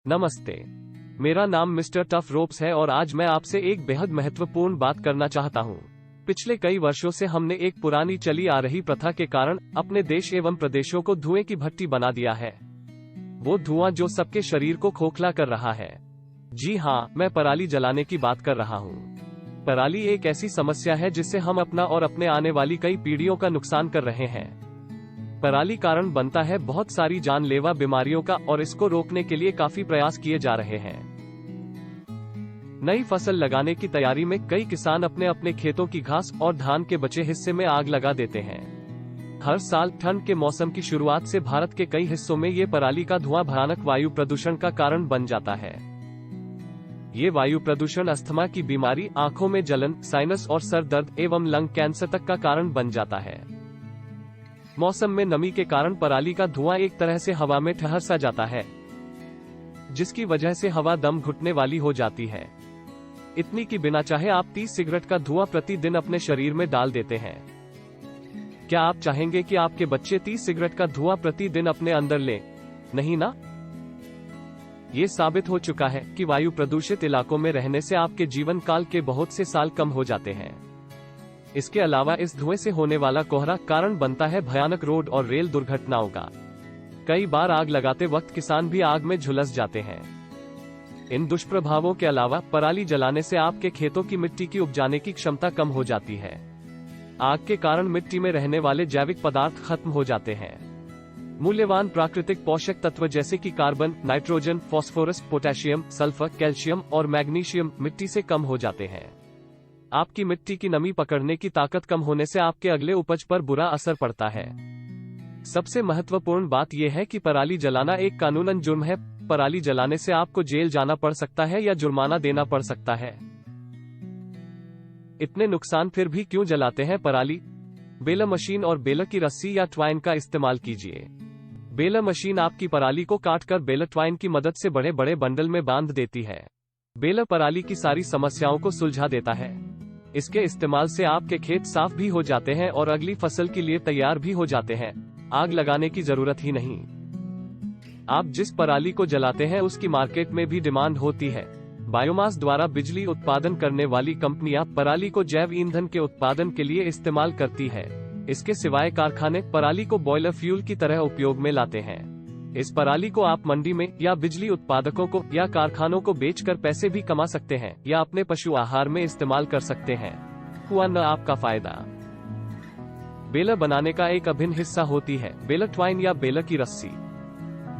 नमस्ते, मेरा नाम मिस्टर टफ रोप्स है और आज मैं आपसे एक बेहद महत्वपूर्ण बात करना चाहता हूँ। पिछले कई वर्षों से हमने एक पुरानी चली आ रही प्रथा के कारण अपने देश एवं प्रदेशों को धुएं की भट्टी बना दिया है। वो धुआं जो सबके शरीर को खोखला कर रहा है। जी हाँ, मैं पराली जलाने की बात कर रहा हूँ। पराली एक ऐसी समस्या है जिससे हम अपना और अपने आने वाली कई पीढ़ियों का नुकसान कर रहे हैं। पराली कारण बनता है बहुत सारी जानलेवा बीमारियों का और इसको रोकने के लिए काफी प्रयास किए जा रहे हैं। नई फसल लगाने की तैयारी में कई किसान अपने अपने खेतों की घास और धान के बचे हिस्से में आग लगा देते हैं। हर साल ठंड के मौसम की शुरुआत से भारत के कई हिस्सों में ये पराली का धुआं भयानक वायु प्रदूषण का कारण बन जाता है। ये वायु प्रदूषण अस्थमा की बीमारी, आंखों में जलन, साइनस और सर दर्द एवं लंग कैंसर तक का कारण बन जाता है। मौसम में नमी के कारण पराली का धुआं एक तरह से हवा में ठहर सा जाता है, जिसकी वजह से हवा दम घुटने वाली हो जाती है। इतनी कि बिना चाहे आप 30 सिगरेट का धुआं प्रतिदिन अपने शरीर में डाल देते हैं। क्या आप चाहेंगे कि आपके बच्चे 30 सिगरेट का धुआं प्रतिदिन अपने अंदर लें? नहीं ना? ये साबित हो चुका है कि वायु प्रदूषित इलाकों में रहने से आपके जीवन काल के बहुत से साल कम हो जाते हैं। इसके अलावा इस धुएं से होने वाला कोहरा कारण बनता है भयानक रोड और रेल दुर्घटनाओं का। कई बार आग लगाते वक्त किसान भी आग में झुलस जाते हैं। इन दुष्प्रभावों के अलावा पराली जलाने से आपके खेतों की मिट्टी की उपजाने की क्षमता कम हो जाती है। आग के कारण मिट्टी में रहने वाले जैविक पदार्थ खत्म हो जाते हैं। मूल्यवान प्राकृतिक पोषक तत्व जैसे कि carbon, nitrogen, phosphorus, potassium, sulphur, calcium और मैग्नीशियम मिट्टी से कम हो जाते हैं। आपकी मिट्टी की नमी पकड़ने की ताकत कम होने से आपके अगले उपज पर बुरा असर पड़ता है। सबसे महत्वपूर्ण बात यह है कि पराली जलाना एक कानूनन जुर्म है। पराली जलाने से आपको जेल जाना पड़ सकता है या जुर्माना देना पड़ सकता है। इतने नुकसान फिर भी क्यों जलाते हैं पराली? बेलर मशीन और बेलर की रस्सी या ट्वाइन का इस्तेमाल कीजिए। बेलर मशीन आपकी पराली को काटकर बेलर ट्वाइन की मदद से बड़े बड़े बंडल में बांध देती है। बेलर पराली की सारी समस्याओं को सुलझा देता है। इसके इस्तेमाल से आपके खेत साफ भी हो जाते हैं और अगली फसल के लिए तैयार भी हो जाते हैं। आग लगाने की जरूरत ही नहीं। आप जिस पराली को जलाते हैं उसकी मार्केट में भी डिमांड होती है। बायोमास द्वारा बिजली उत्पादन करने वाली कंपनियां पराली को जैव ईंधन के उत्पादन के लिए इस्तेमाल करती है। इसके सिवाय कारखाने पराली को बॉयलर फ्यूल की तरह उपयोग में लाते हैं। इस पराली को आप मंडी में या बिजली उत्पादकों को या कारखानों को बेचकर पैसे भी कमा सकते हैं या अपने पशु आहार में इस्तेमाल कर सकते हैं। हुआ न आपका फायदा। बेलर बनाने का एक अभिन्न हिस्सा होती है बेलर ट्वाइन या बेलर की रस्सी।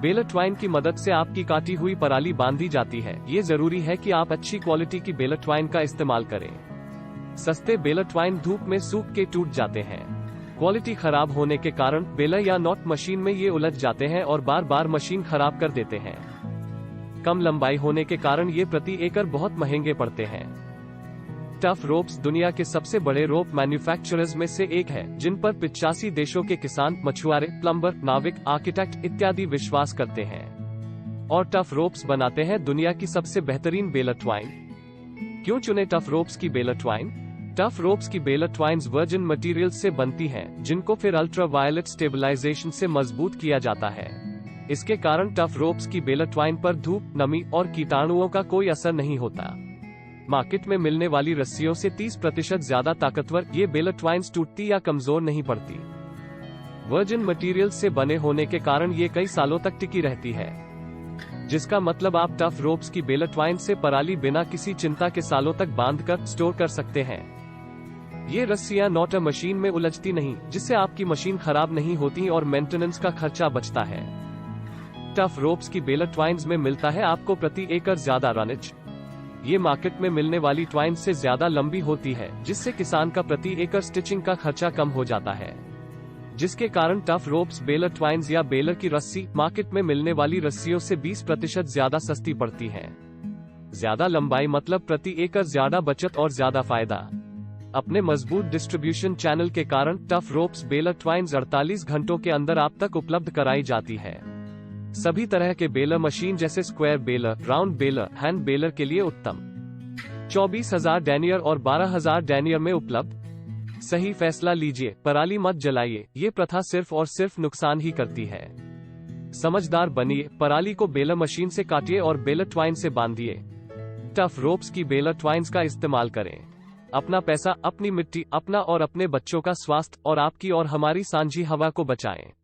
बेलर ट्वाइन की मदद से आपकी काटी हुई पराली बांधी जाती है। ये जरूरी है कि आप अच्छी क्वालिटी की बेलर ट्वाइन का इस्तेमाल करें। सस्ते बेलर ट्वाइन धूप में सूख के टूट जाते हैं। क्वालिटी खराब होने के कारण बेलर या नॉट मशीन में ये उलझ जाते हैं और बार बार मशीन खराब कर देते हैं। कम लंबाई होने के कारण ये प्रति एकड़ बहुत महंगे पड़ते हैं। टफ रोप्स दुनिया के सबसे बड़े रोप मैन्युफैक्चरर्स में से एक है, जिन पर 85 देशों के किसान, मछुआरे, प्लम्बर, नाविक, आर्किटेक्ट इत्यादि विश्वास करते हैं और टफ रोप्स बनाते हैं दुनिया की सबसे बेहतरीन बेलर ट्वाइन। क्यों चुने टफ रोप्स की बेलर ट्वाइन? टफ रोप्स की बेलर ट्वाइन्स वर्जिन मटेरियल्स से बनती हैं, जिनको फिर अल्ट्रा वायलेट स्टेबलाइजेशन से मजबूत किया जाता है। इसके कारण टफ रोप्स की बेलर ट्वाइन पर धूप, नमी और कीटाणुओं का कोई असर नहीं होता। मार्केट में मिलने वाली रस्सियों से 30% ज्यादा ताकतवर ये बेलर ट्वाइन्स टूटती या कमजोर नहीं पड़ती। वर्जिन मटेरियल्स से बने होने के कारण ये कई सालों तक टिकी रहती है, जिसका मतलब आप टफ रोप्स की बेलर ट्वाइन से पराली बिना किसी चिंता के सालों तक बांधकर स्टोर कर सकते हैं। ये रस्सियां नॉट मशीन में उलझती नहीं, जिससे आपकी मशीन खराब नहीं होती और मेंटेनेंस का खर्चा बचता है। टफ रोप्स की बेलर ट्वाइन्स में मिलता है आपको प्रति एकड़ ज्यादा रनज। ये मार्केट में मिलने वाली ट्वाइन्स से ज्यादा लंबी होती है, जिससे किसान का प्रति एकड़ स्टिचिंग का खर्चा कम हो जाता है, जिसके कारण टफ रोप्स बेलर ट्वाइन्स या बेलर की रस्सी मार्केट में मिलने वाली रस्सियों से 20% ज्यादा सस्ती पड़ती है। ज्यादा लंबाई मतलब प्रति एकड़ ज्यादा बचत और ज्यादा फायदा। अपने मजबूत डिस्ट्रीब्यूशन चैनल के कारण टफ रोप्स बेलर ट्वाइन्स 48 घंटों के अंदर आप तक उपलब्ध कराई जाती है। सभी तरह के बेलर मशीन जैसे square baler, round baler, hand baler के लिए उत्तम। 24,000 डेनियर और 12,000 डेनियर में उपलब्ध। सही फैसला लीजिए, पराली मत जलाइए। ये प्रथा सिर्फ और सिर्फ नुकसान ही करती है। समझदार बनिए, पराली को बेलर मशीन से काटिए और बेलर ट्वाइन से बांधिए। टफ रोप्स की बेलर ट्वाइन्स का इस्तेमाल करें। अपना पैसा, अपनी मिट्टी, अपना और अपने बच्चों का स्वास्थ्य और आपकी और हमारी सांझी हवा को बचाएं।